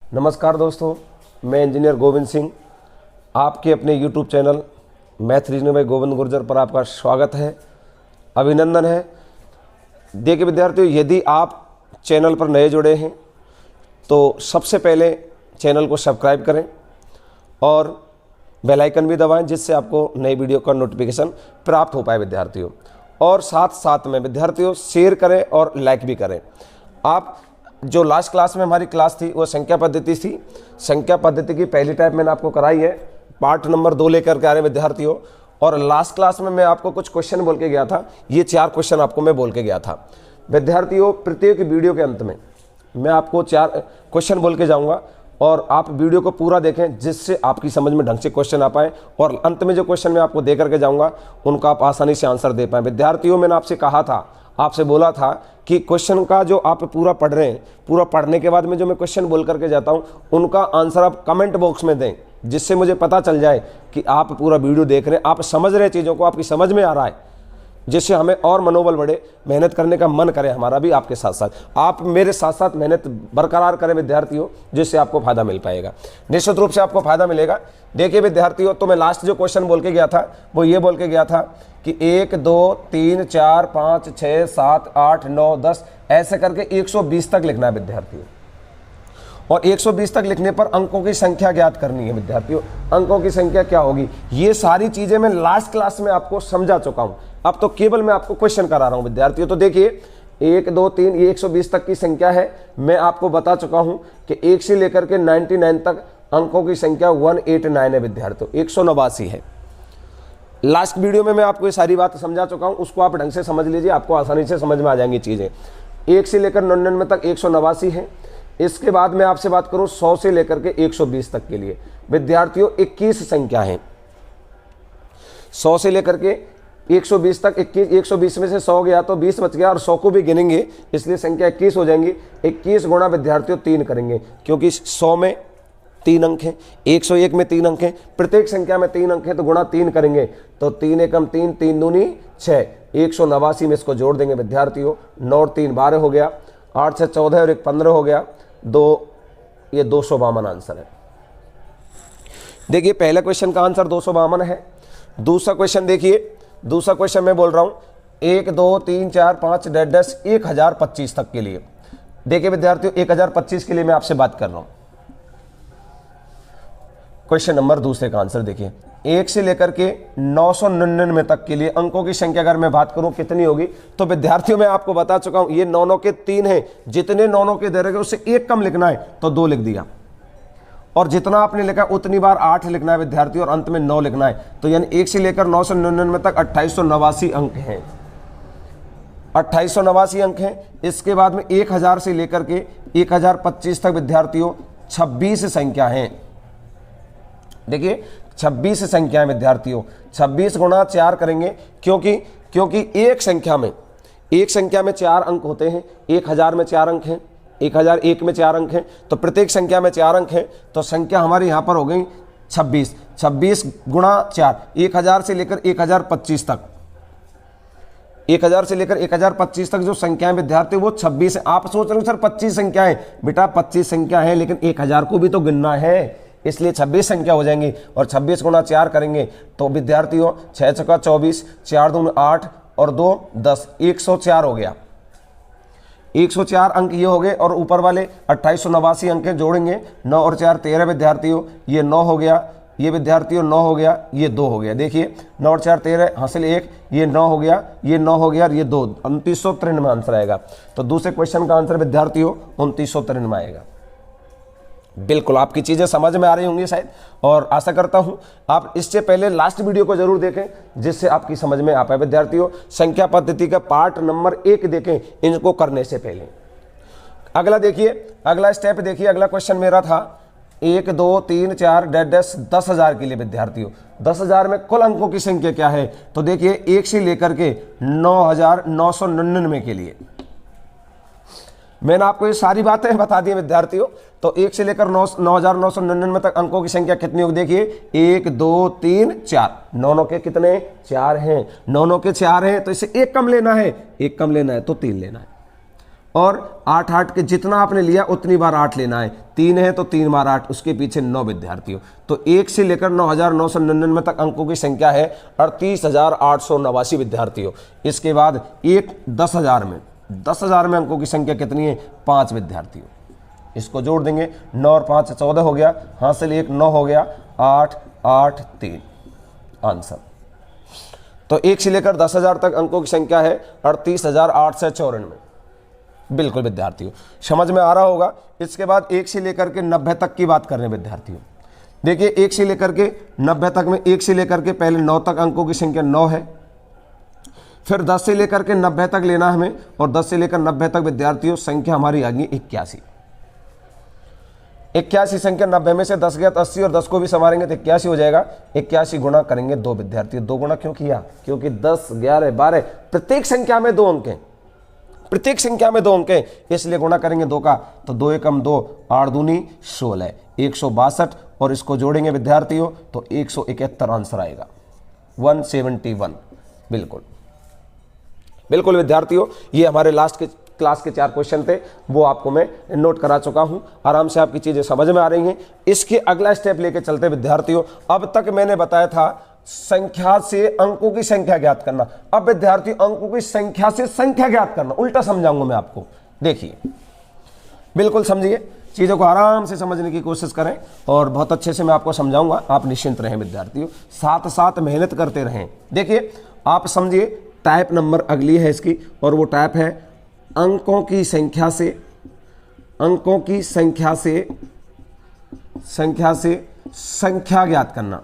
नमस्कार दोस्तों, मैं इंजीनियर गोविंद सिंह आपके अपने YouTube channel math reasoning bye Govind Gurjar पर आपका स्वागत है, अभिनंदन है। देखिए विद्यार्थियों, यदि आप चैनल पर नए जुड़े हैं तो सबसे पहले चैनल को सब्सक्राइब करें और बेल आइकन भी दबाएं, जिससे आपको नई वीडियो का नोटिफिकेशन प्राप्त हो पाए विद्यार्थियों। और साथ साथ में विद्यार्थियों शेयर करें और लाइक भी करें। आप जो लास्ट क्लास में हमारी क्लास थी वो संख्या पद्धति थी। संख्या पद्धति की पहली टाइप मैंने आपको कराई है, पार्ट नंबर 2 लेकर के आ रहे हैं विद्यार्थियों। और लास्ट क्लास में मैं आपको कुछ क्वेश्चन बोल के गया था, ये 4 क्वेश्चन आपको मैं बोल के गया था विद्यार्थियों। प्रत्येक वीडियो के अंत में मैं आपको 4 क्वेश्चन बोल के जाऊंगा और आप वीडियो को पूरा देखें, जिससे आपकी समझ में ढंग से क्वेश्चन आ पाए और अंत में जो क्वेश्चन मैं आपको दे करके जाऊंगा उनका आप आसानी से आंसर दे पाएँ विद्यार्थियों। मैंने आपसे कहा था, आपसे बोला था कि क्वेश्चन का जो आप पूरा पढ़ रहे हैं, पूरा पढ़ने के बाद में जो मैं क्वेश्चन बोल करके जाता हूं उनका आंसर आप कमेंट बॉक्स में दें, जिससे मुझे पता चल जाए कि आप पूरा वीडियो देख रहे हैं, आप समझ रहे हैं चीज़ों को, आपकी समझ में आ रहा है, जिससे हमें और मनोबल बढ़े, मेहनत करने का मन करे हमारा भी आपके साथ साथ। आप मेरे साथ साथ मेहनत बरकरार करें विद्यार्थियों, जिससे आपको फायदा मिल पाएगा, निश्चित रूप से आपको फायदा मिलेगा। देखिए विद्यार्थियों, तो मैं लास्ट जो क्वेश्चन बोल के गया था वो ये बोल के गया था कि 1 2 3 4 5 6 7 8 9 10 ऐसे करके 120 तक लिखना है विद्यार्थियों। और 120 तक लिखने पर अंकों की संख्या ज्ञात करनी है विद्यार्थियों। अंकों की संख्या क्या होगी, ये सारी चीजें मैं लास्ट क्लास में आपको समझा चुका हूं। अब तो केवल मैं आपको क्वेश्चन करा रहा हूं विद्यार्थियों। तो देखिए 1 2 3 ये 120 तक की संख्या है। मैं आपको बता चुका हूं कि 1 से लेकर के 99 तक अंकों की संख्या 189 है विद्यार्थियों, 189 है। लास्ट वीडियो में मैं आपको ये सारी बात समझा चुका हूं, उसको आप ढंग से समझ लीजिए, आपको आसानी से समझ में आ जाएंगी चीजें। 1 से लेकर 99 तक 189 है। इसके बाद मैं आपसे बात करूं 100 से लेकर के 120 तक के लिए विद्यार्थियों 21 संख्या है। 100 से लेकर के 120 तक 21, 120 में से 100 गया तो 20 बच गया और 100 को भी गिनेंगे, इसलिए संख्या 21 हो जाएंगी। 21 गुणा विद्यार्थियों 3 करेंगे, क्योंकि 100 में 3 अंक हैं, 101 में 3 अंक हैं, प्रत्येक संख्या में 3 अंक हैं, तो गुणा 3 करेंगे तो 3 एकम 3, 3 दूनी 6, 189 में इसको जोड़ देंगे विद्यार्थियों। 9 और 3 12 हो गया, 8 से 14 और 1 15 हो गया, 2 ये 252 आंसर है। देखिए पहले क्वेश्चन का आंसर 252 है। दूसरा क्वेश्चन देखिए, दूसरा क्वेश्चन मैं बोल रहा हूं 1 2 3 4 5 10 1025 तक के लिए। देखिए विद्यार्थियों 1025 के लिए मैं आपसे बात कर रहा हूं। क्वेश्चन नंबर दूसरे का आंसर देखिए, 1 से लेकर के 999 तक के लिए अंकों की संख्या अगर मैं बात करूं कितनी होगी, तो विद्यार्थियों मैं आपको बता चुका हूं ये 9 के 3 हैं, जितने 9 के दे रहे उससे 1 कम लिखना है तो 2 लिख दिया, और जितना आपने लिखा उतनी बार 8 लिखना है विद्यार्थियों और अंत में 9 लिखना है। तो यानी 1 से लेकर 999 तक 2889 अंक हैं, 2889 अंक हैं। इसके बाद में 1000 से लेकर के 1025 तक विद्यार्थियों 26 संख्या हैं। देखिए 26 संख्या है विद्यार्थियों, 26 गुणा 4 करेंगे, क्योंकि एक संख्या में 4 अंक होते हैं। 1000 में 4 अंक हैं, 1001 में 4 अंक हैं, तो प्रत्येक संख्या में 4 अंक हैं, तो संख्या हमारी यहाँ पर हो गई 26। 26 गुणा 4, 1000 से लेकर 1025 तक, 1000 से लेकर 1025 तक जो संख्याएं विद्यार्थी वो 26 है। आप सोच रहे हो सर 25 संख्याएं, बेटा 25 संख्या है, लेकिन 1000 को भी तो गिनना है, इसलिए 26 संख्या हो जाएंगी। और 26 गुणा 4 करेंगे तो विद्यार्थियों 6 चौका 24, 4 दूनी 8 और 2 10, 104 हो गया। 104 अंक ये हो गए, और ऊपर वाले 2889 अंक जोड़ेंगे, 9 और 4 13 विद्यार्थियों, ये 9 हो गया, ये विद्यार्थियों 9 हो गया, ये 2 हो गया। देखिए 9 और 4 13 हासिल 1, ये 9 हो गया, ये 9 हो गया और ये 2, 2993 में आंसर आएगा। तो दूसरे क्वेश्चन का आंसर विद्यार्थियों 2993 आएगा। बिल्कुल आपकी चीज़ें समझ में आ रही होंगी शायद, और आशा करता हूं आप इससे पहले लास्ट वीडियो को जरूर देखें, जिससे आपकी समझ में आ पाए विद्यार्थियों। संख्या पद्धति का पार्ट नंबर 1 देखें इनको करने से पहले। अगला देखिए, अगला स्टेप देखिए, अगला क्वेश्चन मेरा था 1 2 3 4 10,000 के लिए विद्यार्थियों। 10,000 में कुल अंकों की संख्या क्या है, तो देखिए 1 से लेकर के 9,999 के लिए मैंने आपको ये सारी बातें बता दी विद्यार्थियों। तो 1 से लेकर 9,999 तक अंकों की संख्या कितनी होगी, देखिए 1 2 3 4, 9 के कितने 4 हैं, 9 के 4 हैं, तो इसे 1 कम लेना है, 1 कम लेना है तो 3 लेना है। और 8 8 के जितना आपने लिया उतनी बार 8 लेना है। 3 है तो 3 बार 8, उसके पीछे 9 विद्यार्थियों। तो 1 से लेकर 9,999 तक अंकों की संख्या है 38,889 विद्यार्थियों। इसके बाद एक 10,000 में अंकों की संख्या कितनी है? 5 विद्यार्थियों। इसको जोड़ देंगे, 9 और 5 14 हो गया, हासिल 1 9 हो गया, 8 8 3 आंसर। तो 1 से लेकर 10,000 तक अंकों की संख्या है 38,894। बिल्कुल विद्यार्थियों, समझ में आ रहा होगा। इसके बाद 1 से लेकर के 90 तक की बात कर रहे हैं विद्यार्थियों। देखिए 1 से लेकर के 90 तक में 1 से लेकर के पहले 9 तक अंकों की संख्या 9 है, फिर 10 से लेकर के 90 तक लेना हमें, और 10 से लेकर 90 तक विद्यार्थियों संख्या हमारी आ गई 81। 81 संख्या, 90 में से 10 गया तो 80 और 10 को भी संभालेंगे तो 81 हो जाएगा। 81 गुणा करेंगे 2 विद्यार्थी। 2 गुणा क्यों किया? क्योंकि 10 11 12 प्रत्येक संख्या में 2 अंक हैं, प्रत्येक संख्या में 2 अंक हैं, इसलिए गुणा करेंगे 2 का। तो 2 एकम 2, 8 दूनी 16, 162, और इसको जोड़ेंगे विद्यार्थियों तो 171 आंसर आएगा, 171। बिल्कुल बिल्कुल विद्यार्थियों, ये हमारे लास्ट के क्लास के 4 क्वेश्चन थे, वो आपको मैं नोट करा चुका हूं। आराम से आपकी चीजें समझ में आ रही हैं। इसके अगला स्टेप लेके चलते विद्यार्थियों। अब तक मैंने बताया था संख्या से अंकों की संख्या ज्ञात करना, अब विद्यार्थियों अंकों की संख्या से संख्या ज्ञात करना, उल्टा समझाऊंगा मैं आपको। देखिए बिल्कुल समझिए, चीजों को आराम से समझने की कोशिश करें और बहुत अच्छे से मैं आपको समझाऊंगा। आप निश्चिंत रहें विद्यार्थियों, साथ साथ मेहनत करते रहें। देखिए आप समझिए, टाइप नंबर अगली है इसकी, और वो टाइप है अंकों की संख्या से, अंकों की संख्या से संख्या ज्ञात करना,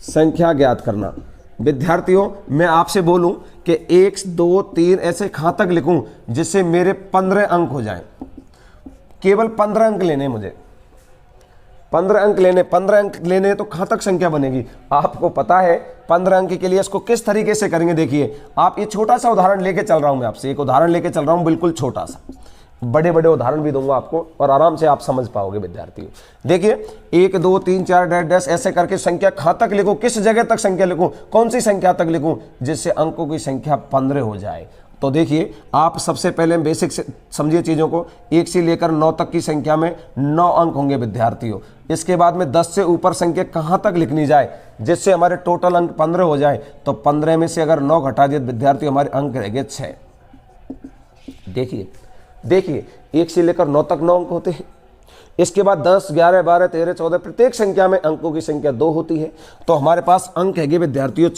संख्या ज्ञात करना। विद्यार्थियों मैं आपसे बोलूं कि 1 2 3 ऐसे कहां तक लिखूं जिससे मेरे 15 अंक हो जाएं। केवल 15 अंक लेने, मुझे 15 अंक लेने, 15 अंक लेने, तो कहां तक संख्या बनेगी आपको पता है। 15 अंक के लिए इसको किस तरीके से करेंगे, देखिए आप, ये छोटा सा उदाहरण लेके चल रहा हूं मैं आपसे, एक उदाहरण लेके चल रहा हूं बिल्कुल छोटा सा, बड़े बड़े उदाहरण भी दूंगा आपको और आराम से आप समझ पाओगे विद्यार्थियों। देखिए 1 2 3 4 डैश डैश ऐसे करके संख्या कहां तक लिखूं, किस जगह तक संख्या लिखूं, कौन सी संख्या तक लिखूं जिससे अंकों की संख्या 15 हो जाए। तो देखिए आप सबसे पहले बेसिक से समझिए चीजों को। 1 से लेकर 9 तक की संख्या में 9 अंक होंगे विद्यार्थियों। इसके बाद में 10 से ऊपर संख्या कहां तक लिखनी जाए जिससे हमारे टोटल अंक 15 हो जाए। तो 15 में से अगर 9 घटा दिए विद्यार्थियों, हमारे अंक रह गए 6। देखिए 1 से लेकर 9 तक 9 अंक होते हैं। इसके बाद 10 11 12 13 14 प्रत्येक संख्या में अंकों की संख्या 2 होती है। तो हमारे पास अंक है विद्यार्थियों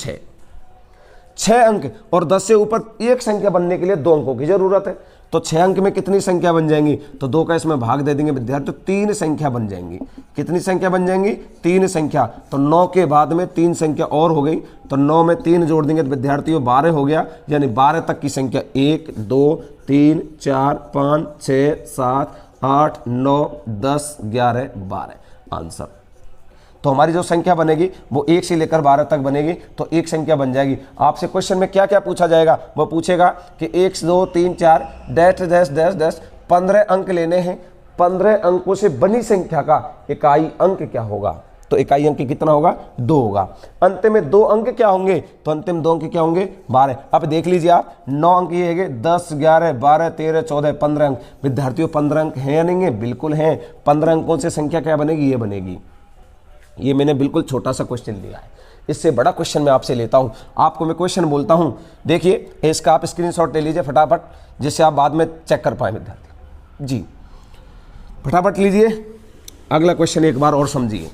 6 अंक, और 10 से ऊपर एक संख्या बनने के लिए 2 अंकों की जरूरत है। तो 6 अंक में कितनी संख्या बन जाएंगी, तो 2 का इसमें भाग दे देंगे विद्यार्थियों, 3 संख्या बन जाएंगी। कितनी संख्या बन जाएंगी? 3 संख्या। तो 9 के बाद में 3 संख्या और हो गई, तो 9 में 3 जोड़ देंगे तो विद्यार्थियों 12 हो गया, यानी 12 तक की संख्या 1 2 3 4 5 6 7 8 9 10 11 12 आंसर। तो हमारी जो संख्या बनेगी वो 1 से लेकर 12 तक बनेगी, तो एक संख्या बन जाएगी। आपसे क्वेश्चन में क्या क्या पूछा जाएगा, वो पूछेगा कि 1 2 3 4 डैश डैश डैश डैश 15 अंक लेने हैं, 15 अंकों से बनी संख्या का इकाई अंक क्या होगा। तो इकाई अंक कितना होगा? 2 होगा। अंतिम में 2 अंक क्या होंगे, तो अंतिम 2 अंक क्या होंगे? 12। अब देख लीजिए आप, 9 अंक ये है 10 11 12 13 14 15 अंक। विद्यार्थियों 15 अंक हैं या नहीं है? बिल्कुल हैं। 15 अंकों से संख्या क्या बनेगी? ये बनेगी। ये मैंने बिल्कुल छोटा सा क्वेश्चन लिया है, इससे बड़ा क्वेश्चन मैं आपसे लेता हूं। आपको मैं क्वेश्चन बोलता हूं, देखिए इसका आप स्क्रीनशॉट ले लीजिए फटाफट, जिससे आप बाद में चेक कर पाए विद्यार्थी जी। फटाफट लीजिए, अगला क्वेश्चन एक बार और समझिए।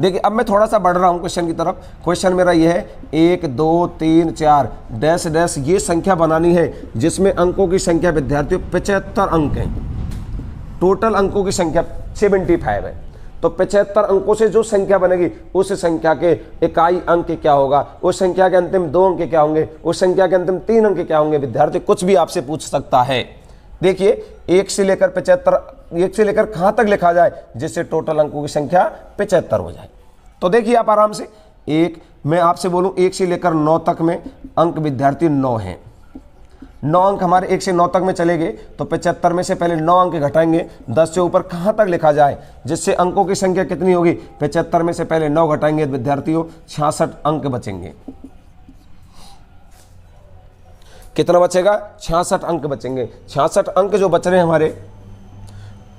देखिए अब मैं थोड़ा सा बढ़ रहा हूं क्वेश्चन की तरफ। क्वेश्चन मेरा ये है 1 2 3 4 डैश डैश ये संख्या बनानी है जिसमें अंकों की संख्या विद्यार्थियों 75 अंक हैं। टोटल अंकों की संख्या 75 है। तो 75 अंकों से जो संख्या बनेगी उस संख्या के इकाई अंक क्या होगा, उस संख्या के अंतिम 2 अंक क्या होंगे, उस संख्या के अंतिम 3 अंक क्या होंगे। विद्यार्थी कुछ भी आपसे पूछ सकता है। देखिए 1 से लेकर 75, 1 से लेकर कहां तक लिखा जाए जिससे टोटल अंकों की संख्या 75 हो जाए। तो देखिए आप आराम से, मैं आपसे बोलूं 1 से लेकर 9 तक में अंक विद्यार्थी 9 हैं। 9 अंक हमारे 1 से 9 तक में चले गए, तो 75 में से पहले 9 अंक घटाएंगे, 10 से ऊपर कहां तक लिखा जाए जिससे अंकों की संख्या कितनी होगी। 75 में से पहले 9 घटाएंगे विद्यार्थियों 66 अंक बचेंगे। कितना बचेगा? 66 अंक बचेंगे। 66 अंक जो बच रहे हैं हमारे,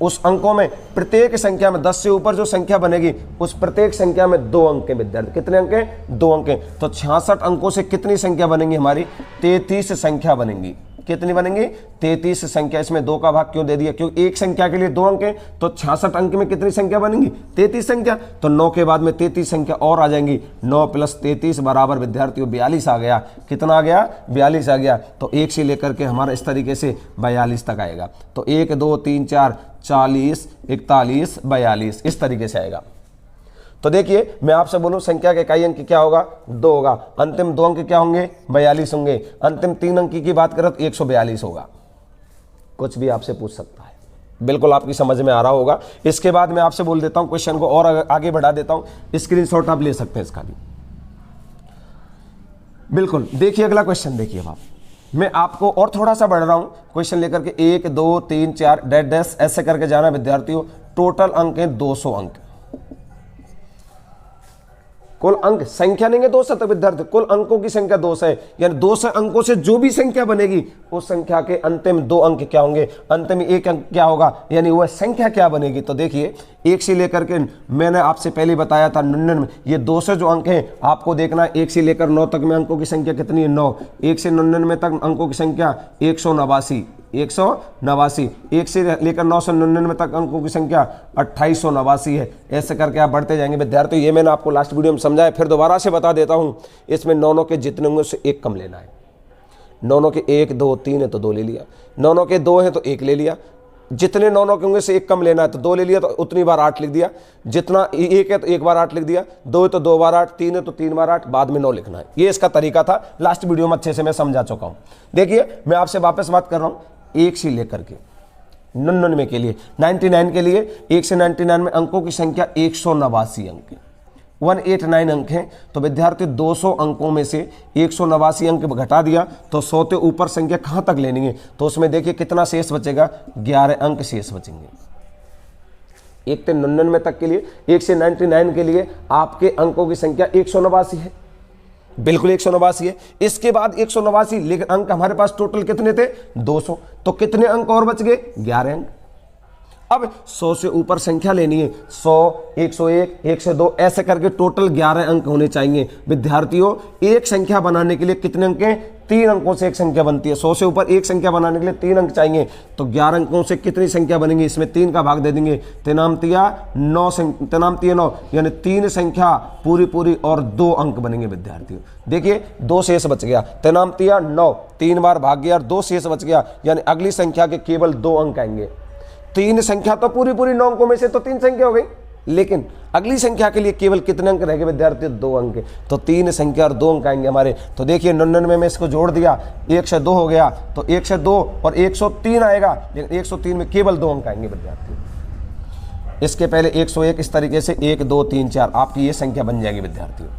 उस अंकों में प्रत्येक संख्या में 10 से ऊपर जो संख्या बनेगी उस प्रत्येक संख्या में 2 अंक के विद्यार्थी। कितने अंक हैं? 2 अंक हैं। तो 66 अंकों से कितनी संख्या बनेंगी हमारी? 33 संख्या बनेंगी। कितनी बनेंगी? 33 संख्या। इसमें 2 का भाग क्यों दे दिया? क्योंकि एक संख्या के लिए 2 अंक हैं, तो 66 अंक में कितनी संख्या बनेंगी? 33 संख्या। तो 9 के बाद में 33 संख्या और आ जाएंगी। 9 + 33 बराबर विद्यार्थियों 42 आ गया। कितना आ गया? 42 आ गया। तो 1 से लेकर के हमारा इस तरीके से 42 तक आएगा। तो 1 2 3 4 40 41 42 इस तरीके से आएगा। तो देखिए, मैं आपसे बोलूं संख्या के इकाई अंक क्या होगा? 2 होगा। अंतिम 2 अंक क्या होंगे? 42 होंगे। अंतिम 3 अंक की बात करें तो 142 होगा। कुछ भी आपसे पूछ सकता है, बिल्कुल आपकी समझ में आ रहा होगा। इसके बाद मैं आपसे बोल देता हूं, क्वेश्चन को और आगे बढ़ा देता हूं। स्क्रीनशॉट आप ले सकते हैं इसका भी। बिल्कुल, देखिए अगला क्वेश्चन देखिए। अब आप, मैं आपको और थोड़ा सा बढ़ रहा हूं क्वेश्चन लेकर के। 1 2 3 4 डैश डैश ऐसे करके जाना विद्यार्थियों। टोटल अंक है 200 अंक। कुल अंक, संख्या नहीं है 200 तक विद्यार्थी, कुल अंकों की संख्या 200 है। यानी 200 अंकों से जो भी संख्या बनेगी उस संख्या के अंतिम 2 अंक क्या होंगे? अंतिम 1 अंक क्या होगा? यानी वह संख्या क्या बनेगी? तो देखिए, 1 से लेकर के, मैंने आपसे पहले बताया था 99, ये 200 जो अंक हैं आपको देखना है। 1 से लेकर 9 तक में अंकों की संख्या कितनी है? 9। 1 से 99 तक अंकों की संख्या 189। 189। 1 से लेकर 9 से 99 तक अंकों की संख्या 2889 है। ऐसे करके आप बढ़ते जाएंगे विद्यार्थियों। ये मैंने आपको लास्ट वीडियो में समझाया, फिर दोबारा से बता देता हूं। इसमें 9 के जितने होंगे उससे 1 कम लेना है। 9 के 1 2 3 है तो 2 ले लिया। 9 के 2 है तो 1 ले लिया। जितने 9 के होंगे से 1 कम लेना है तो 2 ले लिया, तो उतनी बार 8 लिख दिया। जितना 1 है तो 1 बार 8 लिख दिया। 2 है तो 2 बार 8, 3 है तो 3 बार 8, बाद में 9 लिखना है। ये इसका तरीका था। लास्ट वीडियो में अच्छे से मैं समझा चुका हूं। देखिए, मैं आपसे वापस बात कर रहा हूं। 1 से लेकर के 99 के लिए, 99 के लिए, 1 से 99 में अंकों की संख्या 189 अंक है। 189 अंक हैं। तो विद्यार्थी 200 अंकों में से 189 अंक घटा दिया तो 100 के ऊपर संख्या कहां तक लेनी है? तो उसमें देखिए कितना शेष बचेगा? 11 अंक शेष बचेंगे। 1 से 99 तक के लिए, 1 से 99 के लिए आपके अंकों की संख्या 189 है। बिल्कुल 189 है। इसके बाद 189, लेकिन अंक हमारे पास टोटल कितने थे? 200। तो कितने अंक और बच गए? 11 अंक। अब 100 से ऊपर संख्या लेनी है। 100, 101, 102 ऐसे करके टोटल 11 अंक होने चाहिए विद्यार्थियों। एक संख्या बनाने के लिए कितने अंक हैं? 3 अंकों से एक संख्या बनती है। 100 से ऊपर एक संख्या बनाने के लिए 3 अंक चाहिए। तो 11 अंकों से कितनी संख्या बनेंगी? इसमें 3 का भाग दे देंगे। 3×9 यानी 3 संख्या पूरी और 2 अंक बनेंगे विद्यार्थियों। देखिए 2 शेष बच गया। 3×9, 3 बार भाग गया और 2 शेष बच गया। यानी अगली संख्या के केवल 2 अंक आएंगे। 3 संख्या तो पूरी 9 अंकों में से तो 3 संख्या हो गई, लेकिन अगली संख्या के लिए केवल कितने अंक रह गए विद्यार्थी? 2 अंक। तो 3 संख्या और 2 अंक आएंगे हमारे। तो देखिए 99 में इसको जोड़ दिया, 102 हो गया। तो 102 और 103 आएगा, लेकिन 103 में केवल 2 अंक आएंगे विद्यार्थी। इसके पहले 101 इस तरीके से 1 2 3 4 आपकी ये संख्या बन जाएगी विद्यार्थियों।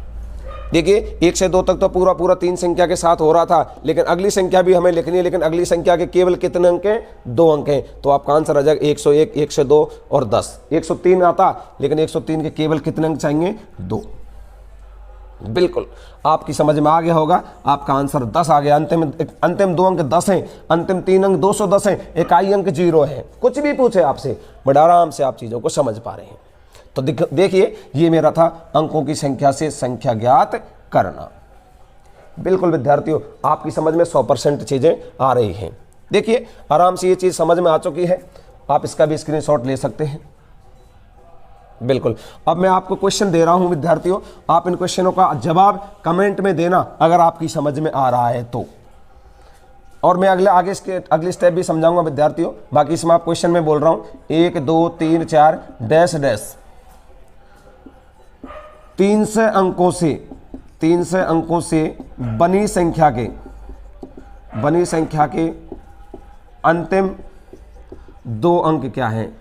देखिए 1 से 2 तक तो पूरा 3 संख्या के साथ हो रहा था, लेकिन अगली संख्या भी हमें लिखनी है। लेकिन अगली संख्या के केवल कितने अंक हैं? 2 अंक हैं। तो आपका आंसर आ जाएगा 101, 102 और 10। 103 आता, लेकिन 103 के केवल कितने अंक चाहिए? 2। बिल्कुल आपकी समझ में आ गया होगा। आपका आंसर 10 आ गया। अंतिम 2 अंक 10 हैं, अंतिम 3 अंक 210 हैं, इकाई अंक 0 है। कुछ भी पूछे आपसे, बड़ा आराम से आप चीज़ों को समझ पा रहे हैं। तो देखिए ये मेरा था अंकों की संख्या से संख्या ज्ञात करना। बिल्कुल विद्यार्थियों आपकी समझ में 100% चीज़ें आ रही हैं। देखिए आराम से ये चीज़ समझ में आ चुकी है। आप इसका भी स्क्रीनशॉट ले सकते हैं। बिल्कुल, अब मैं आपको क्वेश्चन दे रहा हूं विद्यार्थियों, आप इन क्वेश्चनों का जवाब कमेंट में देना अगर आपकी समझ में आ रहा है तो। और मैं अगले स्टेप भी समझाऊंगा विद्यार्थियों। बाकी इसमें आप क्वेश्चन में बोल रहा हूं 1 2 3 4 डैश डैश 300 अंकों से बनी संख्या के अंतिम 2 अंक क्या हैं?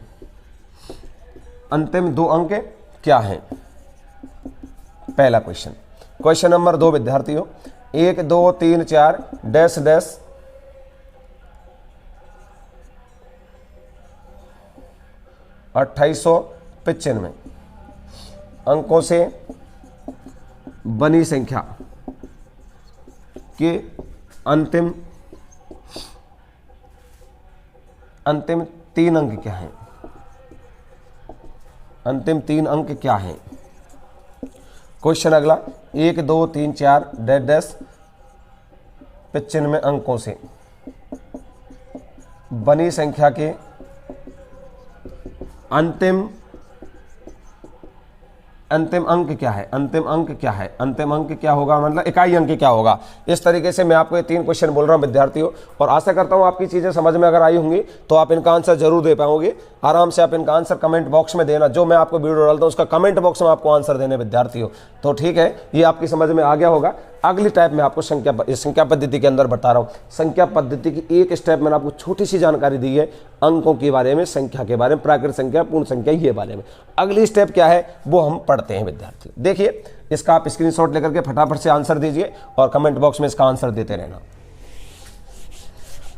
अंतिम 2 अंक क्या हैं? पहला क्वेश्चन नंबर 2 विद्यार्थियों, 1 2 3 4 डैश डैश 2895 अंकों से बनी संख्या के अंतिम अंतिम 3 अंक क्या हैं, अंतिम 3 अंक क्या हैं। क्वेश्चन अगला, 1 2 3 4 डैश डैश 95 अंकों से बनी संख्या के अंतिम अंक क्या है, अंतिम अंक क्या है, अंतिम अंक क्या होगा, मतलब इकाई अंक क्या होगा। इस तरीके से मैं आपको ये 3 क्वेश्चन बोल रहा हूँ विद्यार्थियों, और आशा करता हूँ आपकी चीज़ें समझ में अगर आई होंगी तो आप इनका आंसर जरूर दे पाओगे। आराम से आप इनका आंसर कमेंट बॉक्स में देना, जो मैं आपको वीडियो डालता हूँ उसका कमेंट बॉक्स में आपको आंसर देने विद्यार्थियों। तो ठीक है, ये आपकी समझ में आ गया होगा। अगली टाइप में आपको संख्या पद्धति के अंदर बता रहा हूँ। संख्या पद्धति की एक स्टेप मैंने आपको छोटी सी जानकारी दी है, अंकों के बारे में, संख्या के बारे में, प्राकृत संख्या, पूर्ण संख्या, ये बारे में। अगली स्टेप क्या है वो हम पढ़ते हैं विद्यार्थी। देखिए, इसका आप स्क्रीनशॉट लेकर के फटाफट से आंसर दीजिए और कमेंट बॉक्स में इसका आंसर देते रहना।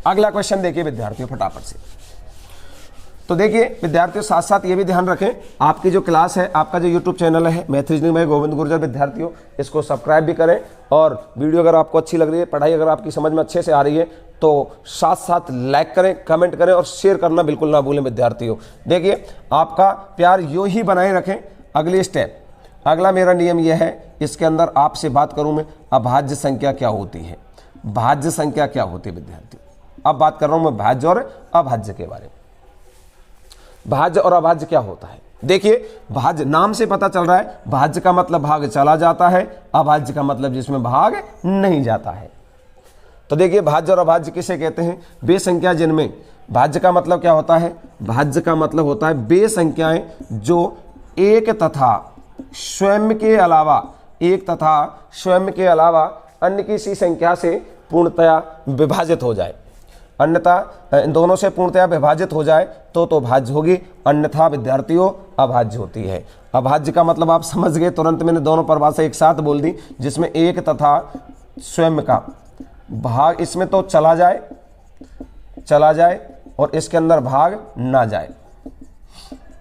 अगला क्वेश्चन देखिए विद्यार्थियों फटाफट से। तो देखिए विद्यार्थियों, साथ साथ ये भी ध्यान रखें, आपकी जो क्लास है, आपका जो यूट्यूब चैनल है math reasoning bye Govind Gurjar विद्यार्थियों, इसको सब्सक्राइब भी करें। और वीडियो अगर आपको अच्छी लग रही है, पढ़ाई अगर आपकी समझ में अच्छे से आ रही है, तो साथ साथ लाइक करें, कमेंट करें और शेयर करना बिल्कुल ना भूलें विद्यार्थियों। देखिए, आपका प्यार यूँ ही बनाए रखें। अगली स्टेप, अगला मेरा नियम यह है, इसके अंदर आपसे बात करूँ मैं, अभाज्य संख्या क्या होती है, भाज्य संख्या क्या होती है विद्यार्थियों। अब बात कर रहा हूँ मैं भाज्य और अभाज्य के बारे में। भाज्य और अभाज्य क्या होता है, देखिए भाज्य नाम से पता चल रहा है, भाज्य का मतलब भाग चला जाता है, अभाज्य का मतलब जिसमें भाग नहीं जाता है। तो देखिए, भाज्य और अभाज्य किसे कहते हैं, वे संख्या जिनमें, भाज्य का मतलब क्या होता है, भाज्य का मतलब होता है वे संख्याएं जो एक तथा स्वयं के अलावा अन्य किसी संख्या से पूर्णतया विभाजित हो जाए, अन्यथा इन दोनों से पूर्णतया विभाजित हो जाए तो भाज्य होगी, अन्यथा विद्यार्थियों अभाज्य होती है। अभाज्य का मतलब आप समझ गए, तुरंत मैंने दोनों परिभाषा एक साथ बोल दी, जिसमें एक तथा स्वयं का भाग इसमें तो चला जाए और इसके अंदर भाग ना जाए।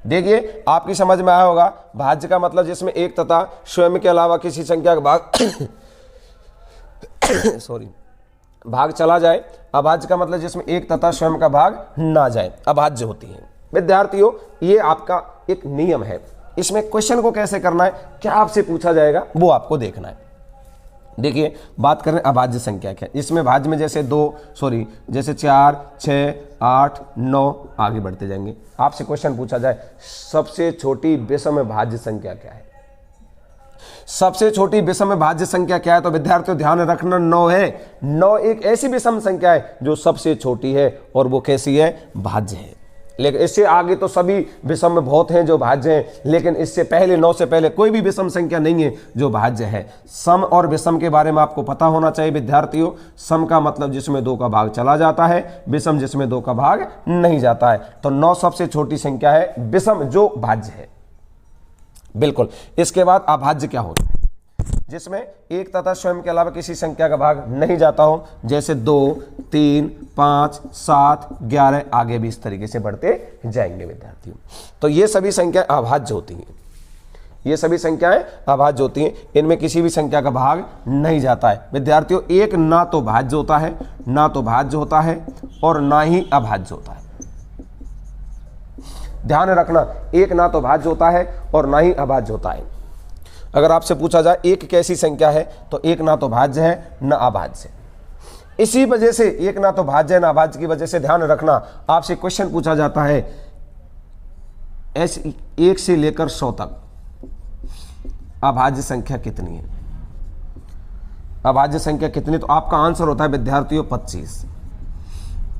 देखिए, आपकी समझ में आया होगा, भाज्य का मतलब जिसमें एक तथा स्वयं के अलावा किसी संख्या का भाग भाग चला जाए। अभाज्य का मतलब जिसमें एक तथा स्वयं का भाग ना जाए, अभाज्य होती है विद्यार्थियों। ये आपका एक नियम है, इसमें क्वेश्चन को कैसे करना है, क्या आपसे पूछा जाएगा वो आपको देखना है। देखिए, बात करें अभाज्य संख्या क्या, इसमें भाज्य में जैसे 4, 6, 8, 9 आगे बढ़ते जाएंगे। आपसे क्वेश्चन पूछा जाए सबसे छोटी विषम भाज्य संख्या क्या है, सबसे छोटी विषम भाज्य संख्या क्या है, तो विद्यार्थियों ध्यान रखना 9 है। 9 एक ऐसी विषम संख्या है जो सबसे छोटी है और वो कैसी है, भाज्य है। लेकिन इससे आगे तो सभी विषम बहुत हैं जो भाज्य हैं, लेकिन इससे पहले 9 से पहले कोई भी विषम संख्या नहीं है जो भाज्य है। सम और विषम के बारे में आपको पता होना चाहिए विद्यार्थियों। सम का मतलब जिसमें 2 का भाग चला जाता है, विषम जिसमें 2 का भाग नहीं जाता है। तो 9 सबसे छोटी संख्या है विषम जो भाज्य है, बिल्कुल। इसके बाद अभाज्य क्या होता है, जिसमें एक तथा स्वयं के अलावा किसी संख्या का भाग नहीं जाता हो, जैसे 2, 3, 5, 7, 11 आगे भी इस तरीके से बढ़ते जाएंगे विद्यार्थियों। तो ये सभी संख्याएं अभाज्य होती हैं, ये सभी संख्याएं अभाज्य होती हैं, इनमें किसी भी संख्या का भाग नहीं जाता है विद्यार्थियों। एक ना तो भाज्य होता है, ना तो भाज्य होता है और ना ही अभाज्य होता है। ध्यान रखना, एक ना तो भाज्य होता है और ना ही अभाज्य होता है। अगर आपसे पूछा जाए एक कैसी संख्या है, तो एक ना तो भाज्य है ना अभाज्य। इसी वजह से एक ना तो भाज्य है ना अभाज्य की वजह से ध्यान रखना, आपसे क्वेश्चन पूछा जाता है 1 से लेकर 100 तक अभाज्य संख्या कितनी है, अभाज्य संख्या कितनी, तो आपका आंसर होता है विद्यार्थियों 25।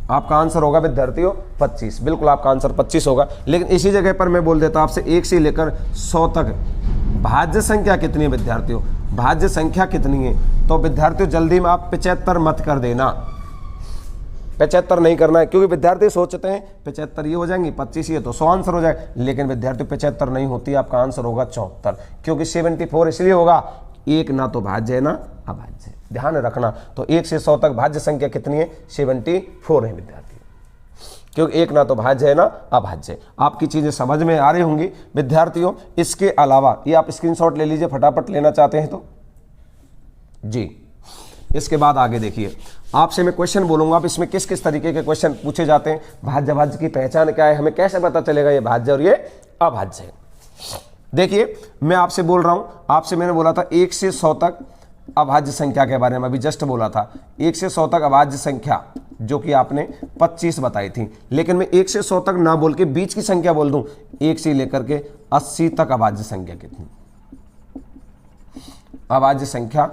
आपका आंसर होगा विद्यार्थियों 25, बिल्कुल आपका आंसर 25 होगा। लेकिन इसी जगह पर मैं बोल देता हूं आपसे 1 से लेकर 100 तक भाज्य संख्या कितनी है विद्यार्थियों, भाज्य संख्या कितनी है। तो विद्यार्थियों जल्दी में आप 75 मत कर देना, 75 नहीं करना है, क्योंकि विद्यार्थी सोचते हैं 75 ये हो जाएंगी, 25 ये तो 100 आंसर हो जाए। लेकिन विद्यार्थियों 75 नहीं होती, आपका आंसर होगा 74, क्योंकि 74 इसलिए होगा एक ना तो भाज्य है ना अभाज्य है। ध्यान रखना, तो 1 से 100 तक भाज्य संख्या कितनी है, 74 है विद्यार्थी, क्योंकि एक ना तो भाज्य है ना अभाज्य। आपकी चीजें समझ में आ रही होंगी विद्यार्थियों। इसके अलावा ये आप स्क्रीनशॉट ले लीजिए फटाफट, लेना चाहते हैं तो जी। इसके बाद आगे देखिए, आपसे मैं क्वेश्चन बोलूंगा, आप इसमें किस किस तरीके के क्वेश्चन पूछे जाते हैं, भाज्य अभाज्य की पहचान क्या है, हमें कैसे पता चलेगा ये भाज्य और ये अभाज्य है। देखिए मैं आपसे बोल रहा हूं, आपसे मैंने बोला था 1 से 100 तक अभाज्य संख्या के बारे में, अभी जस्ट बोला था 1 से 100 तक अभाज्य संख्या, जो कि आपने 25 बताई थी। लेकिन मैं 1 से 100 तक ना बोल के बीच की संख्या बोल दूं, 1 से लेकर के 80 तक अभाज्य संख्या कितनी, अभाज्य संख्या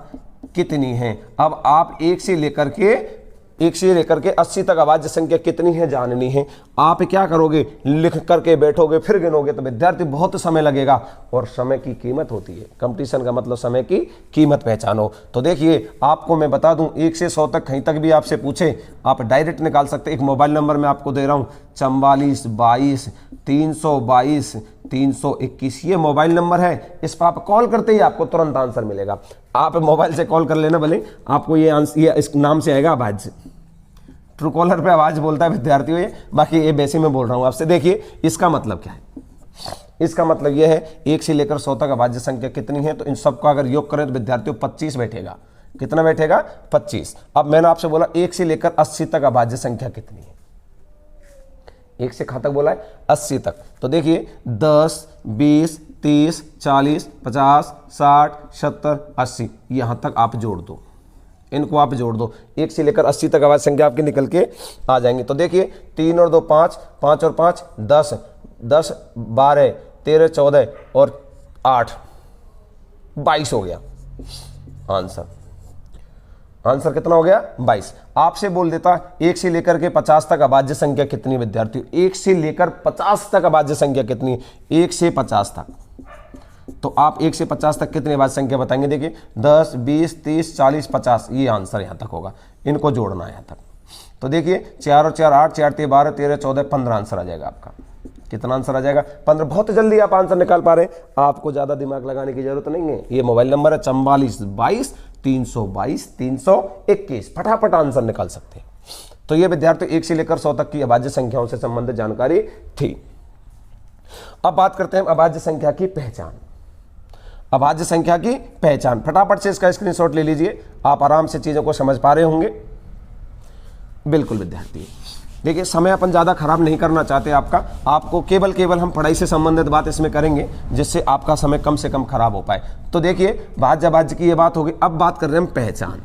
कितनी है। अब आप 1 से लेकर के 80 तक अभाज्य संख्या कितनी है जाननी है। आप क्या करोगे, लिख करके बैठोगे, फिर गिनोगे तो विद्यार्थी बहुत समय लगेगा, और समय की कीमत होती है, कंपटीशन का मतलब समय की कीमत पहचानो। तो देखिए आपको मैं बता दूं, 1 से 100 तक कहीं तक भी आपसे पूछे आप डायरेक्ट निकाल सकते। एक मोबाइल नंबर मैं आपको दे रहा हूं, 44 22 322 321, ये मोबाइल नंबर है। इस पर आप कॉल करते ही आपको तुरंत आंसर मिलेगा। आप मोबाइल से कॉल कर लेना, भले आपको ये आंसर, ये इस नाम से आएगा अभाज्य। ट्रू कॉलर पे आवाज बोलता है विद्यार्थियों ये, बाकी ये वैसे मैं बोल रहा हूं आपसे। देखिए इसका मतलब क्या है, इसका मतलब यह है 1 से लेकर 100 तक अभाज्य संख्या कितनी है, तो इन सबका अगर योग करें तो विद्यार्थियों 25 बैठेगा। कितना बैठेगा, 25। अब मैंने आपसे बोला 1 से लेकर 80 तक अभाज्य संख्या कितनी है, 1 से कहां तक बोला है, 80 तक। तो देखिए 10 20 30 40 50 60 70 80, यहां तक आप जोड़ दो, इनको आप जोड़ दो, 1 से लेकर 80 तक अभाज्य संख्या आपकी निकल के आ जाएंगी। तो देखिए 3 और 2 5, 5 और 5 10, 10 12 13 14 और 8 22 हो गया आंसर। आंसर कितना हो गया, 22। आपसे बोल देता 1 से लेकर के 50 तक अभाज्य संख्या कितनी विद्यार्थियों, 1 से लेकर 50 तक अभाज्य संख्या कितनी, 1 से 50 तक। तो आप 1 से 50 तक कितनी अभाज्य संख्या बताएंगे। देखिए 10 20 30 40 50, ये आंसर यहां तक होगा, इनको जोड़ना है यहां तक। तो देखिए 4 और 4 8, 4 12 13 14 15 आंसर आ जाएगा आपका। कितना आंसर आ जाएगा, 15। बहुत जल्दी आप आंसर निकाल पा रहे हैं, आपको ज्यादा दिमाग लगाने की जरूरत नहीं है। ये मोबाइल नंबर है 44 22 322 321, फटाफट आंसर निकाल सकते हैं। तो ये विद्यार्थी 1 से लेकर 100 तक की अभाज्य संख्याओं से संबंधित जानकारी थी। अब बात करते हैं अभाज्य संख्या की पहचान। अभाज्य संख्या की पहचान, फटाफट से इसका स्क्रीनशॉट ले लीजिए, आप आराम से चीजों को समझ पा रहे होंगे। बिल्कुल विद्यार्थी, देखिए समय अपन ज़्यादा खराब नहीं करना चाहते आपका, आपको केवल हम पढ़ाई से संबंधित बात इसमें करेंगे जिससे आपका समय कम से कम खराब हो पाए। तो देखिए भाज्य अभाज्य की ये बात होगी। अब बात कर रहे हैं हम पहचान।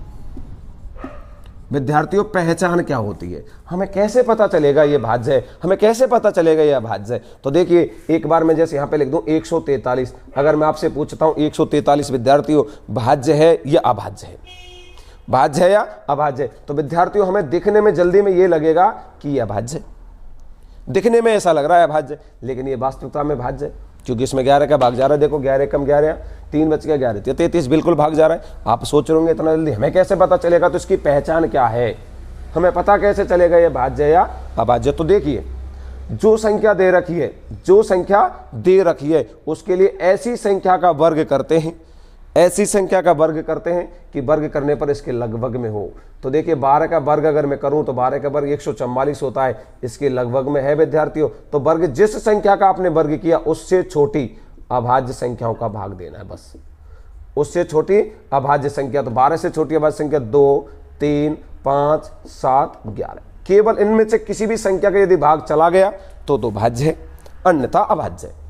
विद्यार्थियों पहचान क्या होती है, हमें कैसे पता चलेगा ये भाज्य है, हमें कैसे पता चलेगा ये अभाज्य है। तो देखिए एक बार मैं जैसे यहाँ पे लिख दूं 143, अगर मैं आपसे पूछता हूँ 143 विद्यार्थियों भाज्य है या अभाज्य है, भाज्य है या अभाज्य, तो विद्यार्थियों हमें दिखने में जल्दी में ये लगेगा कि ये अभाज्य, दिखने में ऐसा लग रहा है अभाज्य, लेकिन ये वास्तविकता में भाज्य है, क्योंकि इसमें 11 का भाग जा रहा है। देखो 11 कम 11, 3 बच गया 11, 33 बिल्कुल भाग जा रहा है। आप सोच रहे होंगे इतना जल्दी हमें कैसे पता चलेगा, तो इसकी पहचान क्या है, हमें पता कैसे चलेगा ये भाज्य या अभाज्य। तो देखिए जो संख्या दे रखी है, जो संख्या दे रखी है उसके लिए ऐसी संख्या का वर्ग करते हैं, ऐसी संख्या का वर्ग करते हैं कि वर्ग करने पर इसके लगभग में हो। तो देखिए 12 का वर्ग अगर मैं करूं तो 12 का वर्ग 144 होता है, इसके लगभग में है विद्यार्थियों। तो वर्ग जिस संख्या का आपने वर्ग किया उससे छोटी अभाज्य संख्याओं का भाग देना है, बस उससे छोटी अभाज्य संख्या। तो 12 से छोटी अभाज्य संख्या 2 3 5 7 11, केवल इनमें से किसी भी संख्या का यदि भाग चला गया तो भाज्य है, अन्यथा अभाज्य है।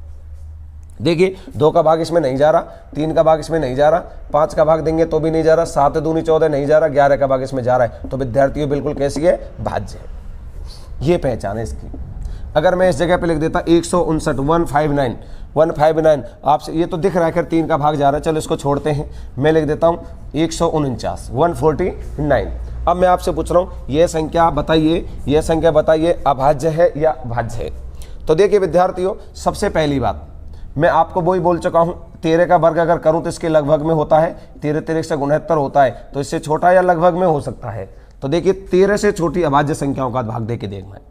देखिए 2 का भाग इसमें नहीं जा रहा, 3 का भाग इसमें नहीं जा रहा, 5 का भाग देंगे तो भी नहीं जा रहा, 7 दूनी 14 नहीं जा रहा, 11 का भाग इसमें जा रहा है। तो विद्यार्थियों बिल्कुल कैसी है, भाज्य है। ये पहचान है इसकी। अगर मैं इस जगह पे लिख देता 159 159, आपसे ये तो दिख रहा है कि 3 का भाग जा रहा है, चलो इसको छोड़ते हैं, मैं लिख देता हूँ 149 149। अब मैं आपसे पूछ रहा हूँ ये संख्या बताइए, ये संख्या बताइए अभाज्य है या भाज्य है। तो देखिए विद्यार्थियों सबसे पहली बात मैं आपको वही बोल चुका हूं, 13 का वर्ग अगर करूं तो इसके लगभग में होता है, 13 13 से 69 होता है, तो इससे छोटा या लगभग में हो सकता है। तो देखिए 13 से छोटी अभाज्य संख्याओं का भाग दे के देखना है।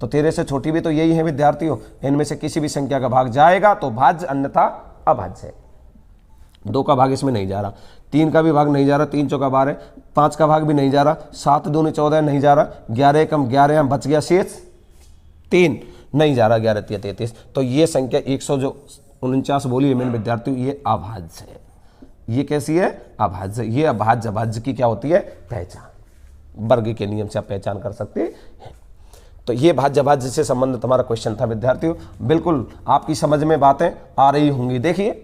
तो 13 से छोटी भी तो यही है विद्यार्थियों, इनमें से किसी भी संख्या का भाग जाएगा तो भाज्य, अन्यथा अभाज्य है। 2 का भाग इसमें नहीं जा रहा, 3 का भी भाग नहीं जा रहा, 3 चौका 12, 5 का भाग भी नहीं जा रहा, 7 दूनी 14 नहीं जा रहा, 11 कम 11 बच गया शेष 3 नहीं जा रहा, 11 3 33। तो ये संख्या 149 बोली है मैंने विद्यार्थियों, ये अभाज्य है, ये कैसी है? अभाज्य। ये अभाज्य अभाज्य की क्या होती है? पहचान। वर्ग के नियम से आप पहचान कर सकते हैं। तो ये भाज्य अभाज्य से संबंधित हमारा क्वेश्चन था विद्यार्थियों। बिल्कुल आपकी समझ में बातें आ रही होंगी। देखिए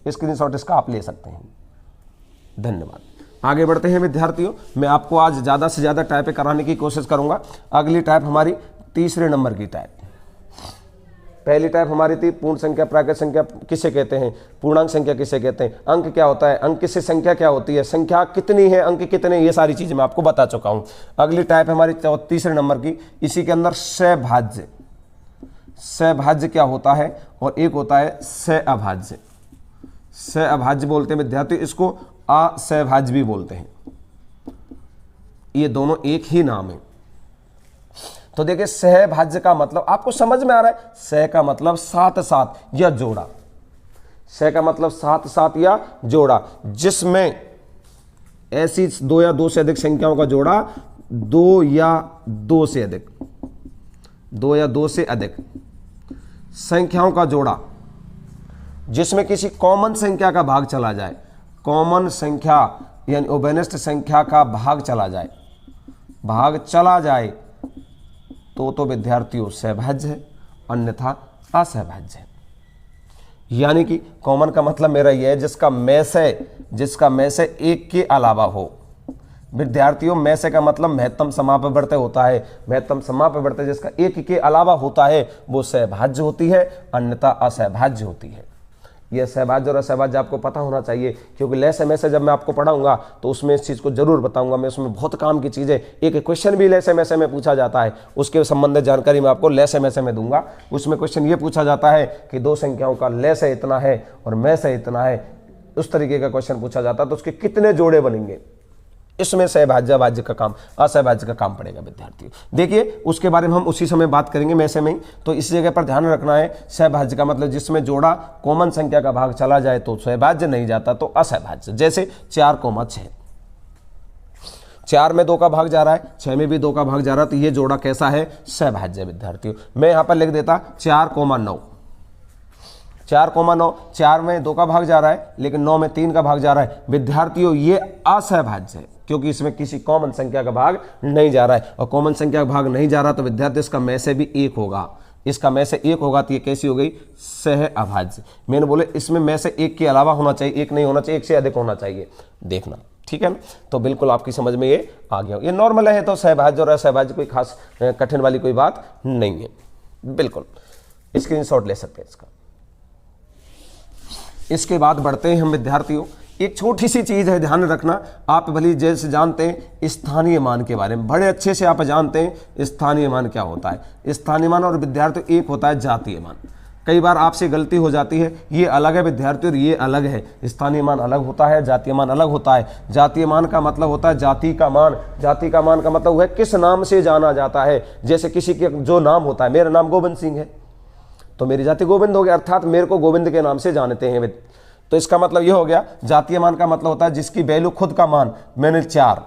स्क्रीनशॉट इसका आप ले सकते हैं। धन्यवाद। आगे बढ़ते हैं विद्यार्थियों। मैं आपको आज ज़्यादा से ज़्यादा टाइपें कराने की कोशिश करूंगा। अगली टाइप हमारी तीसरे नंबर की टाइप। पहली टाइप हमारी थी पूर्ण संख्या, प्राकृत संख्या किसे कहते हैं, पूर्णांक संख्या किसे कहते हैं, अंक क्या होता है, अंक से संख्या क्या होती है, संख्या कितनी है, अंक कितने, ये सारी चीजें मैं आपको बता चुका हूं। अगली टाइप हमारी तीसरे नंबर की, इसी के अंदर सहभाज्य। सहभाज्य क्या होता है और एक होता है सहअभाज्य। सहअभाज्य बोलते हैं विद्यार्थी, इसको असहभाज्य भी बोलते हैं। ये दोनों एक ही नाम है। तो देखिए सहभाज्य का मतलब आपको समझ में आ रहा है। सह का मतलब साथ साथ या जोड़ा। सह का मतलब साथ साथ या जोड़ा, जिसमें ऐसी दो या दो से अधिक संख्याओं का जोड़ा, दो या दो से अधिक, दो या दो से अधिक संख्याओं का जोड़ा, जिसमें किसी कॉमन संख्या का भाग चला जाए। कॉमन संख्या यानी ओबेनेस्ट संख्या का भाग चला जाए, भाग चला जाए तो विद्यार्थियों सहभाज्य है, अन्यथा असहभाज्य है। यानी कि कॉमन का मतलब मेरा यह है जिसका में से एक के अलावा हो। विद्यार्थियों में से का मतलब महत्तम समापवर्तय होता है। महत्तम समापवर्तय जिसका एक के अलावा होता है वो सहभाज्य होती है, अन्यथा असहभाज्य होती है। यह सहभाज्य और असहभाज्य आपको पता होना चाहिए, क्योंकि लय समय से जब मैं आपको पढ़ाऊंगा तो उसमें इस चीज़ को जरूर बताऊंगा। मैं उसमें बहुत काम की चीज़ें, एक क्वेश्चन भी लय समय से में पूछा जाता है, उसके संबंधित जानकारी मैं आपको लय समय से में दूंगा। उसमें क्वेश्चन ये पूछा जाता है कि दो संख्याओं का लय से इतना है और मैं से इतना है, उस तरीके का क्वेश्चन पूछा जाता है तो उसके कितने जोड़े बनेंगे, इसमें सहभाज्य अभाज्य का काम, असहभाज्य का काम पड़ेगा विद्यार्थियों। देखिए उसके बारे में हम उसी समय बात करेंगे में से में ही। तो इस जगह पर ध्यान रखना है, सहभाज्य का मतलब जिसमें जोड़ा कॉमन संख्या का भाग चला जाए तो सहभाज्य, नहीं जाता तो असहभाज्य। जैसे 4,6, 4 में 2 का भाग जा रहा है, 6 में भी 2 का भाग जा रहा है, तो ये जोड़ा कैसा है? सहभाज्य विद्यार्थियों। मैं यहां पर लिख देता 4,9, 4,9, 4 में 2 का भाग जा रहा है लेकिन 9 में 3 का भाग जा रहा है। विद्यार्थियों ये असहभाज्य है, क्योंकि इसमें किसी कॉमन संख्या का भाग नहीं जा रहा है, और कॉमन संख्या का भाग नहीं जा रहा तो विद्यार्थी इसका में से भी एक होगा। इसका में से एक होगा तो ये कैसी हो गई? सहअभाज्य। मैंने बोले इसमें में से एक के अलावा होना चाहिए, एक नहीं होना चाहिए, एक से अधिक होना चाहिए। देखना ठीक है ना? तो बिल्कुल आपकी समझ में ये आ गया। ये नॉर्मल है, तो सहभाज्य और असहभाज्य कोई खास कठिन वाली कोई बात नहीं है। बिल्कुल स्क्रीनशॉट ले सकते हैं इसका। इसके बाद बढ़ते हैं हम विद्यार्थियों, एक छोटी सी चीज है, ध्यान रखना। आप भली जैसे जानते हैं स्थानीय मान के बारे में, बड़े अच्छे से आप जानते हैं स्थानीय मान क्या होता है। स्थानीय मान और विद्यार्थियों एक होता है जातीय मान। कई बार आपसे गलती हो जाती है, ये अलग है विद्यार्थियों और ये अलग है। स्थानीय मान अलग होता है, जातीय मान अलग होता है। जातीय मान का मतलब होता है जाति का मान। जाति का मान का मतलब है किस नाम से जाना जाता है। जैसे किसी के जो नाम होता है, मेरा नाम गोविंद सिंह है तो मेरी जाति गोविंद हो गया, अर्थात मेरे को गोविंद के नाम से जानते हैं। तो इसका मतलब यह हो गया। जातीय मान का मतलब होता है जिसकी वैल्यू खुद का मान, मैंने 4,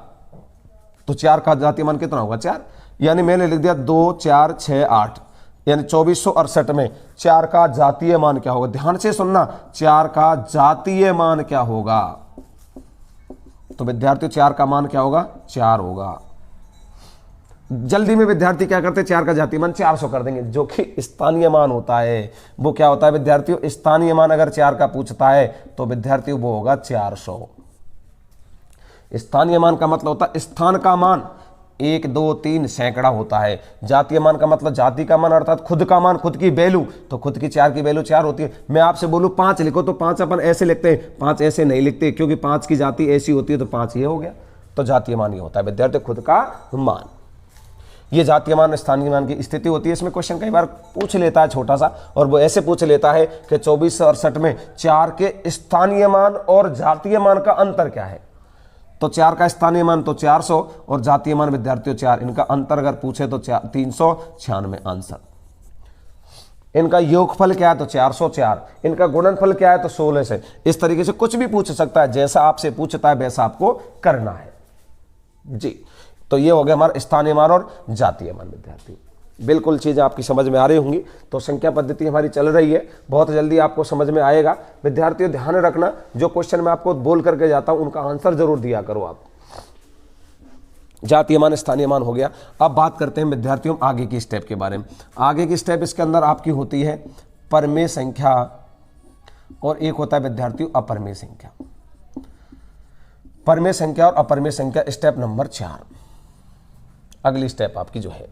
तो 4 का जातीय मान कितना होगा? 4। यानी मैंने लिख दिया 2, 4, 6, 8, यानी 2468 में 4 का जातीय मान क्या होगा? ध्यान से सुनना, 4 का जातीय मान क्या होगा? तो विद्यार्थियों 4 का मान क्या होगा? 4 होगा। जल्दी में विद्यार्थी क्या करते हैं? 4 का जातीय मान 400 कर देंगे, जो कि स्थानीय मान होता है। वो क्या होता है विद्यार्थियों? स्थानीय मान अगर 4 का पूछता है तो विद्यार्थियों वो होगा 400। स्थानीय मान का मतलब होता है स्थान का मान, 1, 2, 3 सैकड़ा होता है। जातीय मान का मतलब जाति का मान, अर्थात खुद का मान, खुद की वैल्यू। तो खुद की 4 की वैल्यू 4 होती है। मैं आपसे बोलूं 5 लिखो तो 5 अपन ऐसे लिखते हैं, 5 ऐसे नहीं लिखते, क्योंकि 5 की जाति ऐसी होती है तो 5 ये हो गया। तो जातीय मान ये होता है विद्यार्थी खुद का मान। ये जातीय मान स्थानीय मान की स्थिति होती है। इसमें क्वेश्चन कई बार पूछ लेता है छोटा सा, और वो ऐसे पूछ लेता है कि 2468 में 4 के स्थानीय मान और जातीय मान का अंतर क्या है। तो 4 का स्थानीय मान तो 400 और जातीय मान विद्यार्थियों 4, इनका अंतर अगर पूछे तो 396 आंसर। इनका योगफल क्या है? तो 404। इनका गुणनफल क्या है? तो 16 से। इस तरीके से कुछ भी पूछ सकता है, जैसा आपसे पूछता है वैसा आपको करना है जी। तो ये हो गया हमारा स्थानीय मान और जातीय मान विद्यार्थी। बिल्कुल चीज़ें आपकी समझ में आ रही होंगी। तो संख्या पद्धति हमारी चल रही है, बहुत जल्दी आपको समझ में आएगा। विद्यार्थियों ध्यान रखना, जो क्वेश्चन मैं आपको बोल करके जाता हूं उनका आंसर जरूर दिया करो आप। जातीय मान, स्थानीय मान हो गया। अब बात करते हैं विद्यार्थियों आगे की स्टेप के बारे में। आगे की स्टेप इसके अंदर आपकी होती है परमेय संख्या और एक होता है विद्यार्थियों अपरमेय संख्या। परमेय संख्या और अपरमेय संख्या स्टेप नंबर 4। अगली स्टेप आपकी जो है,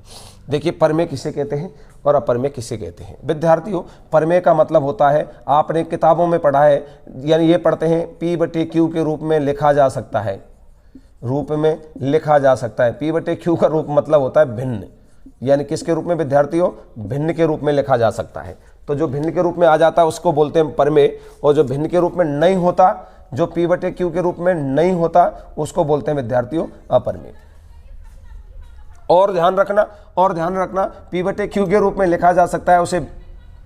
देखिए परमेय किसे कहते हैं और अपरमेय किसे कहते हैं। विद्यार्थियों परमेय का मतलब होता है, आपने किताबों में पढ़ा है, यानी ये पढ़ते हैं P/Q के रूप में लिखा जा सकता है, रूप में लिखा जा सकता है। P/Q का रूप मतलब होता है भिन्न, यानी किसके रूप में विद्यार्थियों, भिन्न के रूप में लिखा जा सकता है। तो जो भिन्न के रूप में आ जाता है उसको बोलते हैं परमेय, और जो भिन्न के रूप में नहीं होता, जो P/Q के रूप में नहीं होता, उसको बोलते हैं विद्यार्थियों अपरमेय। और ध्यान रखना P/Q के रूप में लिखा जा सकता है, उसे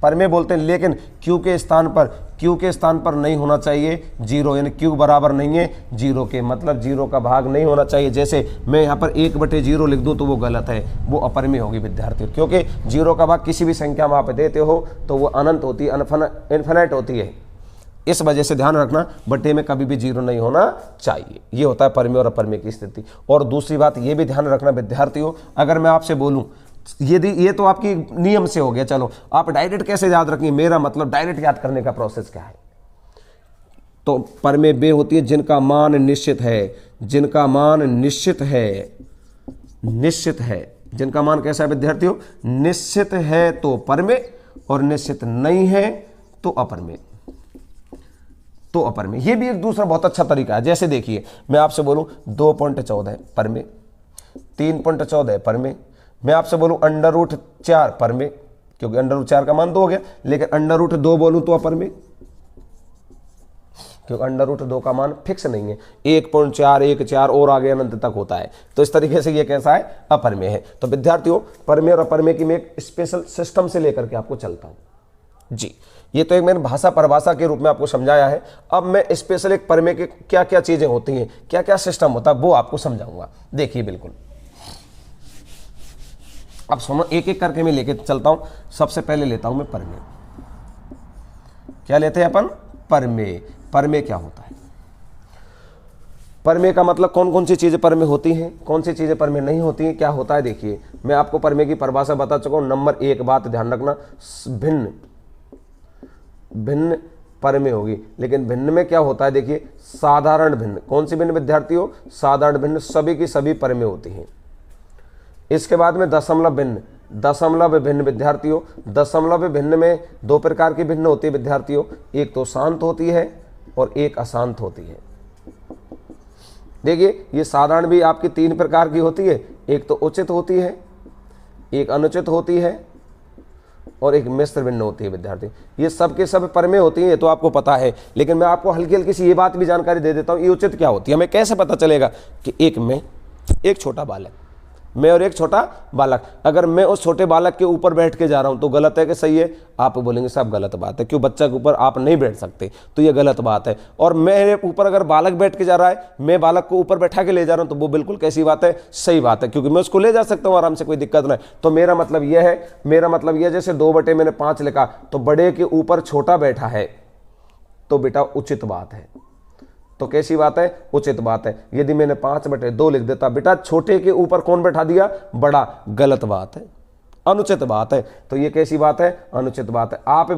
परमेय बोलते हैं, लेकिन Q के स्थान पर नहीं होना चाहिए 0, यानी Q बराबर नहीं है 0 के, मतलब 0 का भाग नहीं होना चाहिए। जैसे मैं यहाँ पर 1/0 लिख दूँ तो वो गलत है, वो अपरमेय होगी विद्यार्थियों, क्योंकि 0 का भाग किसी भी संख्या में आप देते हो तो वो अनंत होती है, इन्फिनिट होती है। इस वजह से ध्यान रखना, बटे में कभी भी 0 नहीं होना चाहिए। ये होता है परमेय और अपरमेय की स्थिति। और दूसरी बात ये भी ध्यान रखना विद्यार्थियों, अगर मैं आपसे बोलूं, यदि ये तो आपकी नियम से हो गया, चलो आप डायरेक्ट कैसे याद रखेंगे, मेरा मतलब डायरेक्ट याद करने का प्रोसेस क्या है। तो परमेय वे होती है जिनका मान निश्चित है, जिनका मान निश्चित है, जिनका मान कैसा है विद्यार्थियों, निश्चित है तो परमेय, और निश्चित नहीं है तो अपरमेय। ये भी एक दूसरा बहुत अच्छा तरीका है। जैसे देखिए मैं आपसे बोलूं 2.14 परमेय, 3.14 परमेय, मैं आपसे बोलूं √4 परमेय, क्योंकि √4 का मान 2 हो गया, लेकिन √2 बोलूं तो अपरमेय, क्योंकि √2 का मान फिक्स नहीं है, 1.4, 1.4 और आगे अनंत तक होता है। तो इस तरीके से ये कैसा है, अपरमेय है। तो विद्यार्थियों परमेय और अपरमेय की मैं एक स्पेशल सिस्टम से लेकर के आपको चलता हूं जी। ये तो एक मैंने भाषा परिभाषा के रूप में आपको समझाया है। अब मैं स्पेशल एक परमेय के क्या क्या चीजें होती हैं, क्या क्या सिस्टम होता है, वो आपको समझाऊंगा। देखिए बिल्कुल, अब सुनो, एक एक करके मैं लेके चलता हूं। सबसे पहले लेता हूं मैं परमेय। क्या लेते हैं अपन, परमेय। परमेय क्या होता है, परमेय का मतलब कौन कौन सी चीजें परमेय होती हैं, कौन सी चीजें परमेय नहीं होती हैं, क्या होता है। देखिए मैं आपको परमेय की परिभाषा बता चुका हूं। नंबर 1 बात ध्यान रखना, भिन्न परमेय होगी, लेकिन भिन्न में क्या होता है, देखिए साधारण भिन्न। कौन सी भिन्न विद्यार्थियों, साधारण भिन्न, सभी की सभी परमेय होती हैं। इसके बाद में दशमलव भिन्न विद्यार्थियों, दशमलव भिन्न में 2 प्रकार की भिन्न होती है विद्यार्थियों, एक तो शांत होती है और एक अशांत होती है। देखिए ये साधारण भी आपकी 3 प्रकार की होती है, एक तो उचित होती है, एक अनुचित होती है, और एक मिश्र भिन्न होती है विद्यार्थी। ये सब के सब परमेय होती है, ये तो आपको पता है, लेकिन मैं आपको हल्की हल्की सी ये बात भी जानकारी दे देता हूँ, ये उचित क्या होती है। हमें कैसे पता चलेगा कि एक छोटा बालक, मैं और एक छोटा बालक, अगर मैं उस छोटे बालक के ऊपर बैठ के जा रहा हूं तो गलत है कि सही है, आप बोलेंगे साहब गलत बात है, क्यों, बच्चा के ऊपर आप नहीं बैठ सकते, तो ये गलत बात है। और मेरे ऊपर अगर बालक बैठ के जा रहा है, मैं बालक को ऊपर बैठा के ले जा रहा हूं, तो वो बिल्कुल कैसी बात है, सही बात है, क्योंकि मैं उसको ले जा सकता हूं आराम से, कोई दिक्कत नहीं। तो मेरा मतलब यह है, जैसे 2/5 लिखा, तो बड़े के ऊपर छोटा बैठा है, तो बेटा उचित बात है। तो कैसी बात है, उचित बात है। यदि मैंने 5/2 लिख देता, बेटा छोटे के ऊपर कौन बैठा दिया, बड़ा, गलत बात है, अनुचित बात है। तो ये कैसी बात है, अनुचित बात है। आप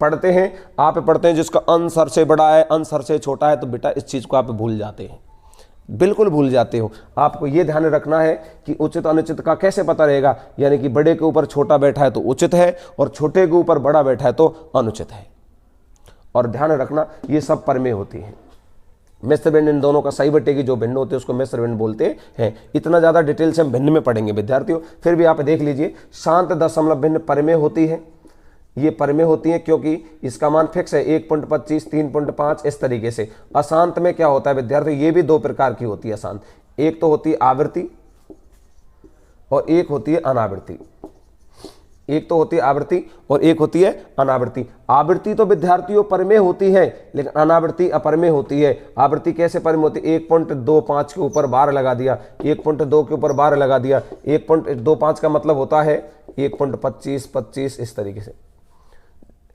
पढ़ते हैं जिसका अंश से बड़ा है, अंश से छोटा है, तो बेटा इस चीज को आप भूल जाते हैं, बिल्कुल भूल जाते हो। आपको यह ध्यान रखना है कि उचित अनुचित का कैसे पता रहेगा, यानी कि बड़े के ऊपर छोटा बैठा है तो उचित है, और छोटे के ऊपर बड़ा बैठा है तो अनुचित है। और ध्यान रखना ये सब परमेय होती है। मिश्र भिन्न इन दोनों का सही बटे की जो भिन्न होते हैं उसको मिश्र भिन्न बोलते हैं। इतना ज्यादा डिटेल से हम भिन्न में पढ़ेंगे विद्यार्थियों, फिर भी आप देख लीजिए। शांत दशमलव भिन्न परमेय होती है, ये परमेय होती है क्योंकि इसका मान फिक्स है, 1.25, 3.5 इस तरीके से। अशांत में क्या होता है विद्यार्थियों, ये भी 2 प्रकार की होती है अशांत, एक तो होती है आवृत्ति और एक होती है अनावृत्ति। एक तो होती है आवृत्ति और एक होती है अनावृत्ति। आवृत्ति तो विद्यार्थियों परमेय होती है, लेकिन अनावृत्ति अपरमेय होती है। आवृत्ति कैसे परमेय होती है, 1.25 के ऊपर बार लगा दिया, 1.2 के ऊपर बार लगा दिया। 1.25 का मतलब होता है 1.25 25 इस तरीके से,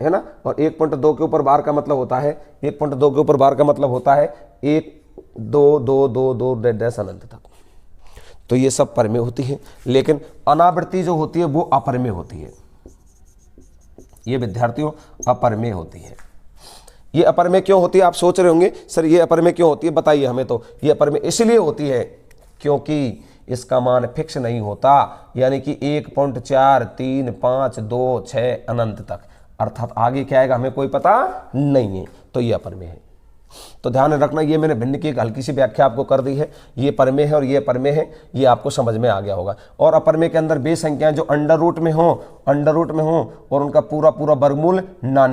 है ना। और 1.2 के ऊपर बार का मतलब होता है, 1.2 के ऊपर बार का मतलब होता है 1 2 2 2 2 डैश अनंत तक। तो ये सब परमेय होती है, लेकिन अनावृत्ति जो होती है वो अपरमेय होती है। ये विद्यार्थियों अपरमेय होती है। ये अपरमेय क्यों होती है, आप सोच रहे होंगे सर ये अपरमेय क्यों होती है, बताइए हमें। तो ये अपरमेय इसलिए होती है क्योंकि इसका मान फिक्स नहीं होता, यानी कि 1.4 3 5 2 6 अनंत तक, अर्थात आगे क्या आएगा हमें कोई पता नहीं है। तो ये अपरमेय है। तो ध्यान रखना, ये मैंने भिन्न की एक हल्की सी व्याख्या आपको कर दी है। ये परमेय है और ये परमेय है, ये आपको समझ में आ गया होगा। और अपरमेय के अंदर वे संख्याएं जो अंडर रूट में हो और उनका पूरा पूरा वर्गमूल ना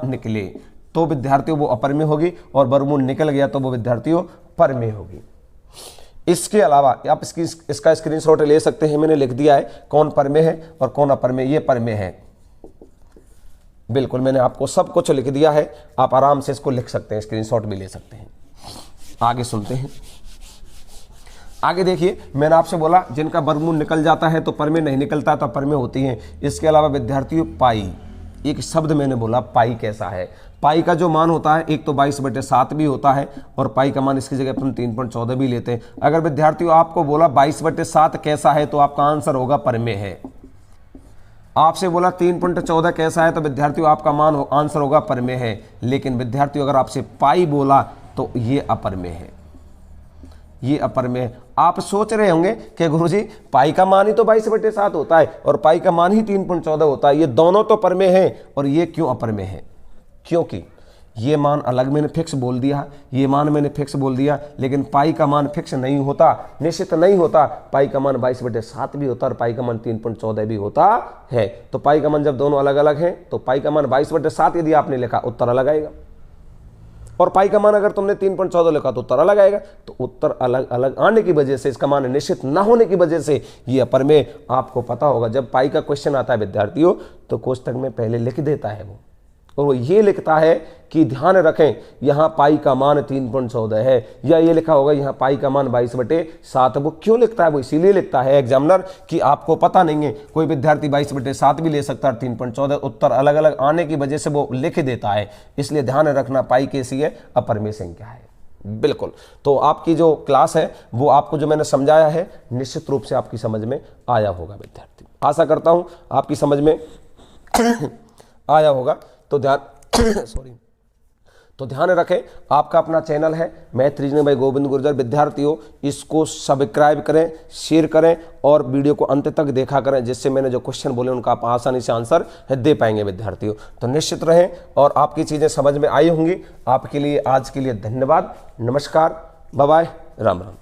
निकले तो विद्यार्थियों वो अपरमेय होगी, और वर्गमूल निकल गया तो वो विद्यार्थियों परमेय होगी। इसके अलावा आप इसका स्क्रीनशॉट ले सकते हैं, मैंने लिख दिया है कौन परमेय है और कौन अपरमेय। ये परमेय है, बिल्कुल मैंने आपको सब कुछ लिख दिया है, आप आराम से इसको लिख सकते हैं, स्क्रीनशॉट भी ले सकते हैं। आगे सुनते हैं। आगे देखिए, मैंने आपसे बोला जिनका वर्गमूल निकल जाता है तो परमेय, नहीं निकलता तो अपरमेय होती हैं। इसके अलावा विद्यार्थियों पाई, एक शब्द मैंने बोला पाई कैसा है। पाई का जो मान होता है एक तो 22/7 भी होता है, और पाई का मान इसकी जगह अपन 3.14 भी लेते हैं। अगर विद्यार्थियों आपको बोला 22/7 कैसा है तो आपका आंसर होगा परमेय है। आपसे बोला 3.14 कैसा है तो विद्यार्थियों आपका मान आंसर होगा परमेय है। लेकिन विद्यार्थियों अगर आपसे पाई बोला तो ये अपरमेय है, ये अपरमेय। आप सोच रहे होंगे कि गुरुजी पाई का मान ही तो 22/7 होता है और पाई का मान ही 3.14 होता है, ये दोनों तो परमेय है, और ये क्यों अपरमेय है? क्योंकि ये मान अलग मैंने फिक्स बोल दिया, ये मान मैंने फिक्स बोल दिया, लेकिन पाई का मान फिक्स नहीं होता, निश्चित नहीं होता। पाई का मान 22/7 भी होता है और पाई का मान 3.14 भी होता है। तो पाई का मान जब दोनों अलग अलग हैं तो पाई का मान 22/7 यदि आपने लिखा उत्तर अलग आएगा, और पाई का मान अगर तुमने 3.14 लिखा तो उत्तर अलग आएगा। तो उत्तर अलग अलग आने की वजह से, इसका मान निश्चित न होने की वजह से ये अपरमेय आपको पता होगा। जब पाई का क्वेश्चन आता है विद्यार्थियों तो कोष्टक में पहले लिख देता है वो, और वो ये लिखता है कि ध्यान रखें यहाँ पाई का मान 3.14 है, या ये लिखा होगा यहाँ पाई का मान 22/7। वो क्यों लिखता है? वो इसीलिए लिखता है एग्जामिनर कि आपको पता नहीं है, कोई विद्यार्थी 22/7 भी ले सकता है, 3.14, उत्तर अलग अलग आने की वजह से वो लिख देता है। इसलिए ध्यान रखना पाई कैसी है, अपरमेय संख्या है। बिल्कुल। तो आपकी जो क्लास है वो आपको जो मैंने समझाया है निश्चित रूप से आपकी समझ में आया होगा विद्यार्थी, आशा करता हूँ आपकी समझ में आया होगा। तो ध्यान रखें, आपका अपना चैनल है math reasoning bye Govind Gurjar. विद्यार्थियों इसको सब्सक्राइब करें, शेयर करें और वीडियो को अंत तक देखा करें, जिससे मैंने जो क्वेश्चन बोले उनका आप आसानी से आंसर दे पाएंगे विद्यार्थियों। तो निश्चित रहें और आपकी चीज़ें समझ में आई होंगी। आपके लिए आज के लिए धन्यवाद, नमस्कार, बाय बाय, राम राम।